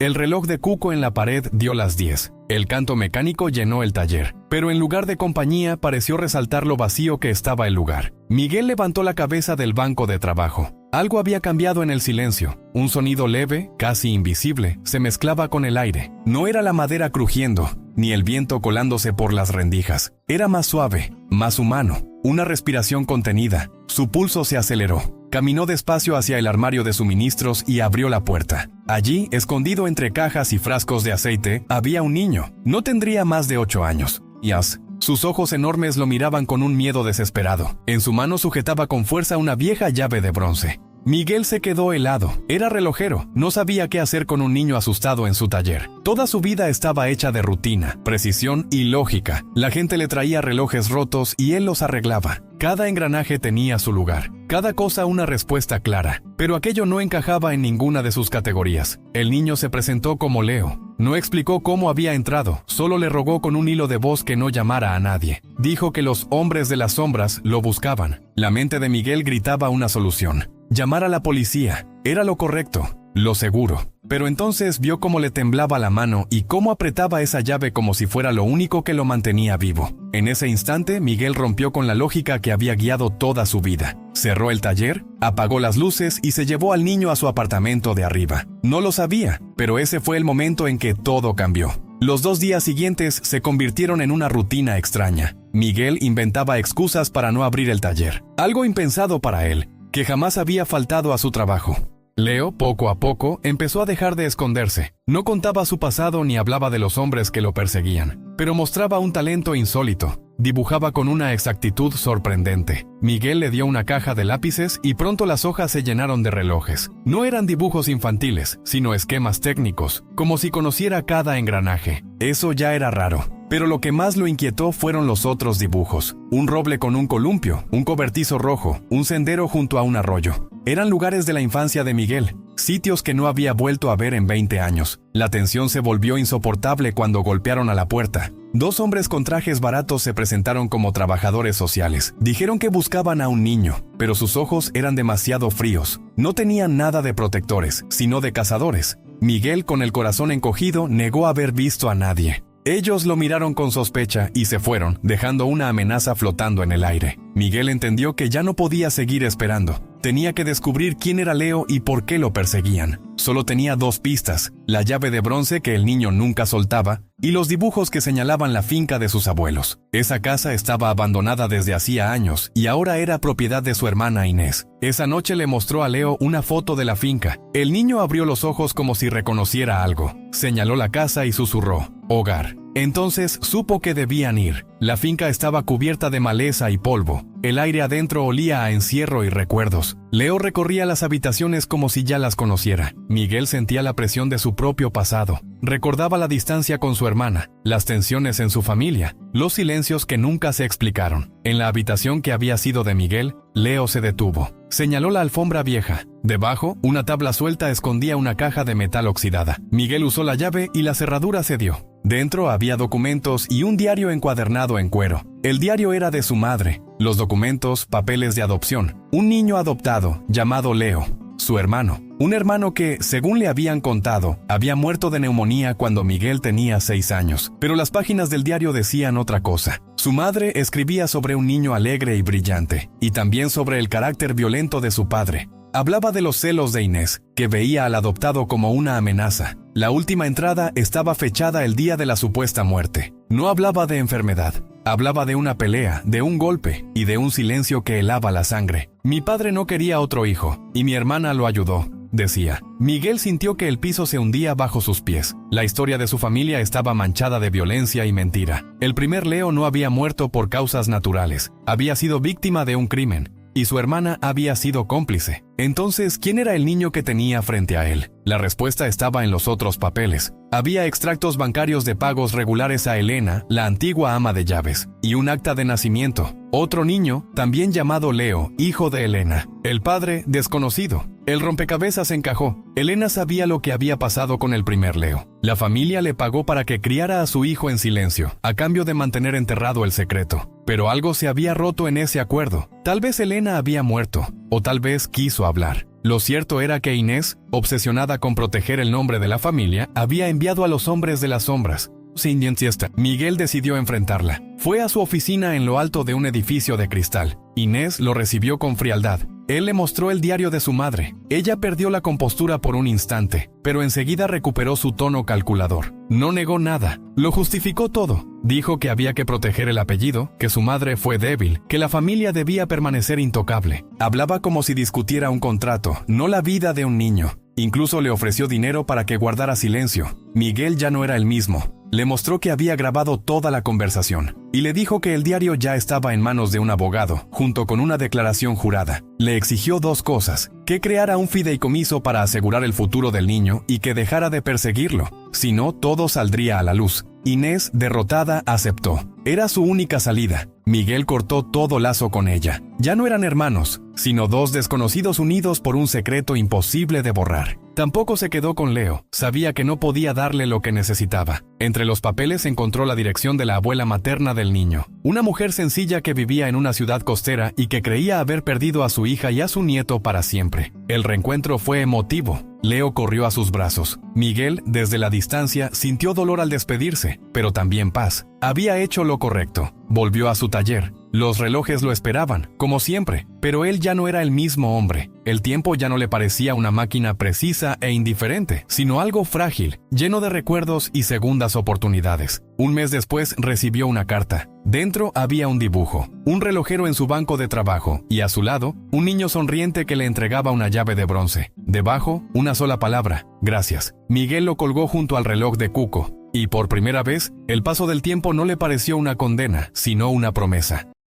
El reloj de cuco en la pared dio las 10. El canto mecánico llenó el taller, pero en lugar de compañía pareció resaltar lo vacío que estaba el lugar. Miguel levantó la cabeza del banco de trabajo. Algo había cambiado en el silencio. Un sonido leve, casi invisible, se mezclaba con el aire. No era la madera crujiendo, ni el viento colándose por las rendijas. Era más suave, más humano, una respiración contenida. Su pulso se aceleró. Caminó despacio hacia el armario de suministros y abrió la puerta. Allí, escondido entre cajas y frascos de aceite, había un niño. No tendría más de 8 años. Sus ojos enormes lo miraban con un miedo desesperado. En su mano sujetaba con fuerza una vieja llave de bronce. Miguel se quedó helado. Era relojero. No sabía qué hacer con un niño asustado en su taller. Toda su vida estaba hecha de rutina, precisión y lógica. La gente le traía relojes rotos y él los arreglaba. Cada engranaje tenía su lugar. Cada cosa una respuesta clara. Pero aquello no encajaba en ninguna de sus categorías. El niño se presentó como Leo. No explicó cómo había entrado. Solo le rogó con un hilo de voz que no llamara a nadie. Dijo que los hombres de las sombras lo buscaban. La mente de Miguel gritaba una solución. Llamar a la policía. Era lo correcto, lo seguro. Pero entonces vio cómo le temblaba la mano y cómo apretaba esa llave como si fuera lo único que lo mantenía vivo. En ese instante, Miguel rompió con la lógica que había guiado toda su vida. Cerró el taller, apagó las luces y se llevó al niño a su apartamento de arriba. No lo sabía, pero ese fue el momento en que todo cambió. Los 2 días siguientes se convirtieron en una rutina extraña. Miguel inventaba excusas para no abrir el taller. Algo impensado para él, que jamás había faltado a su trabajo. Leo, poco a poco, empezó a dejar de esconderse. No contaba su pasado ni hablaba de los hombres que lo perseguían, pero mostraba un talento insólito. Dibujaba con una exactitud sorprendente. Miguel le dio una caja de lápices y pronto las hojas se llenaron de relojes. No eran dibujos infantiles, sino esquemas técnicos, como si conociera cada engranaje. Eso ya era raro. Pero lo que más lo inquietó fueron los otros dibujos. Un roble con un columpio, un cobertizo rojo, un sendero junto a un arroyo. Eran lugares de la infancia de Miguel, sitios que no había vuelto a ver en 20 años. La tensión se volvió insoportable cuando golpearon a la puerta. 2 hombres con trajes baratos se presentaron como trabajadores sociales. Dijeron que buscaban a un niño, pero sus ojos eran demasiado fríos. No tenían nada de protectores, sino de cazadores. Miguel, con el corazón encogido, negó haber visto a nadie. Ellos lo miraron con sospecha y se fueron, dejando una amenaza flotando en el aire. Miguel entendió que ya no podía seguir esperando. Tenía que descubrir quién era Leo y por qué lo perseguían. Solo tenía 2 pistas, la llave de bronce que el niño nunca soltaba y los dibujos que señalaban la finca de sus abuelos. Esa casa estaba abandonada desde hacía años y ahora era propiedad de su hermana Inés. Esa noche le mostró a Leo una foto de la finca. El niño abrió los ojos como si reconociera algo. Señaló la casa y susurró: hogar. Entonces supo que debían ir. La finca estaba cubierta de maleza y polvo. El aire adentro olía a encierro y recuerdos. Leo recorría las habitaciones como si ya las conociera. Miguel sentía la presión de su propio pasado. Recordaba la distancia con su hermana, las tensiones en su familia, los silencios que nunca se explicaron. En la habitación que había sido de Miguel, Leo se detuvo. Señaló la alfombra vieja. Debajo, una tabla suelta escondía una caja de metal oxidada. Miguel usó la llave y la cerradura cedió. Dentro había documentos y un diario encuadernado en cuero. El diario era de su madre. Los documentos, papeles de adopción. Un niño adoptado, llamado Leo. Su hermano. Un hermano que, según le habían contado, había muerto de neumonía cuando Miguel tenía 6 años. Pero las páginas del diario decían otra cosa. Su madre escribía sobre un niño alegre y brillante, y también sobre el carácter violento de su padre. Hablaba de los celos de Inés, que veía al adoptado como una amenaza. La última entrada estaba fechada el día de la supuesta muerte. No hablaba de enfermedad. Hablaba de una pelea, de un golpe y de un silencio que helaba la sangre. Mi padre no quería otro hijo, y mi hermana lo ayudó, decía. Miguel sintió que el piso se hundía bajo sus pies. La historia de su familia estaba manchada de violencia y mentira. El primer Leo no había muerto por causas naturales. Había sido víctima de un crimen. Y su hermana había sido cómplice. Entonces, ¿quién era el niño que tenía frente a él? La respuesta estaba en los otros papeles. Había extractos bancarios de pagos regulares a Elena, la antigua ama de llaves, y un acta de nacimiento. Otro niño, también llamado Leo, hijo de Elena. El padre, desconocido. El rompecabezas encajó. Elena sabía lo que había pasado con el primer Leo. La familia le pagó para que criara a su hijo en silencio, a cambio de mantener enterrado el secreto. Pero algo se había roto en ese acuerdo. Tal vez Elena había muerto, o tal vez quiso hablar. Lo cierto era que Inés, obsesionada con proteger el nombre de la familia, había enviado a los hombres de las sombras. Sin siesta, Miguel decidió enfrentarla. Fue a su oficina en lo alto de un edificio de cristal. Inés lo recibió con frialdad. Él le mostró el diario de su madre. Ella perdió la compostura por un instante, pero enseguida recuperó su tono calculador. No negó nada, lo justificó todo. Dijo que había que proteger el apellido, que su madre fue débil, que la familia debía permanecer intocable. Hablaba como si discutiera un contrato, no la vida de un niño. Incluso le ofreció dinero para que guardara silencio. Miguel ya no era el mismo. Le mostró que había grabado toda la conversación y le dijo que el diario ya estaba en manos de un abogado, junto con una declaración jurada. Le exigió dos cosas: que creara un fideicomiso para asegurar el futuro del niño y que dejara de perseguirlo. Si no, todo saldría a la luz. Inés, derrotada, aceptó. Era su única salida. Miguel cortó todo lazo con ella. Ya no eran hermanos, sino dos desconocidos unidos por un secreto imposible de borrar. Tampoco se quedó con Leo. Sabía que no podía darle lo que necesitaba. Entre los papeles encontró la dirección de la abuela materna del niño, una mujer sencilla que vivía en una ciudad costera y que creía haber perdido a su hija y a su nieto para siempre. El reencuentro fue emotivo. Leo corrió a sus brazos. Miguel, desde la distancia, sintió dolor al despedirse, pero también paz. Había hecho lo correcto. Volvió a su taller. Los relojes lo esperaban, como siempre, pero él ya no era el mismo hombre. El tiempo ya no le parecía una máquina precisa e indiferente, sino algo frágil, lleno de recuerdos y segundas oportunidades. Un mes después recibió una carta. Dentro había un dibujo, un relojero en su banco de trabajo, y a su lado, un niño sonriente que le entregaba una llave de bronce. Debajo, una sola palabra: gracias. Miguel lo colgó junto al reloj de Cuco. Y por primera vez, el paso del tiempo no le pareció una condena, sino una promesa.